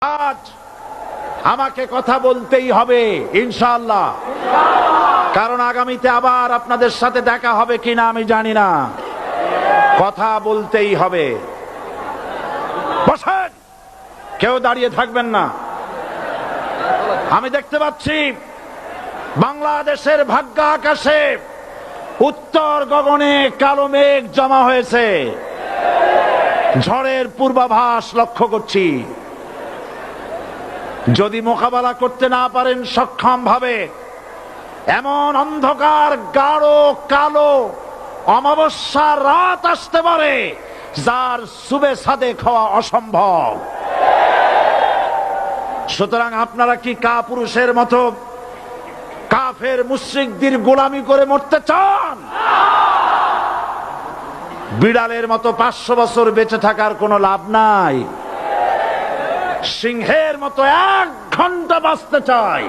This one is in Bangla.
আজ আমাকে কথা বলতেই হবে ইনশাআল্লাহ, কারণ আগামীতে আবার আপনাদের সাথে দেখা হবে কিনা আমি জানি না। কথা বলতেই হবে। বসেন, কেউ দাঁড়িয়ে থাকবেন না। আমি দেখতে পাচ্ছি বাংলাদেশের ভাগ্য আকাশে উত্তর গগনে কালো মেঘ জমা হয়েছে। ঝড়ের পূর্বাভাস লক্ষ্য করছি। যদি মোকাবেলা করতে না পারেন সক্ষম ভাবে, এমন অন্ধকার গাঢ় কালো অমাবস্যার রাত আসতে পারে যার সুবে সাদেক হওয়া অসম্ভব। সুতরাং আপনারা কি কাপুরুষের মতো কাফের মুশরিকদের গোলামি করে মরতে চান? বিড়ালের মতো 500 বছর বেঁচে থাকার কোনো লাভ নাই। সিংহের মতো 1 ঘন্টা বাঁচতে চাই।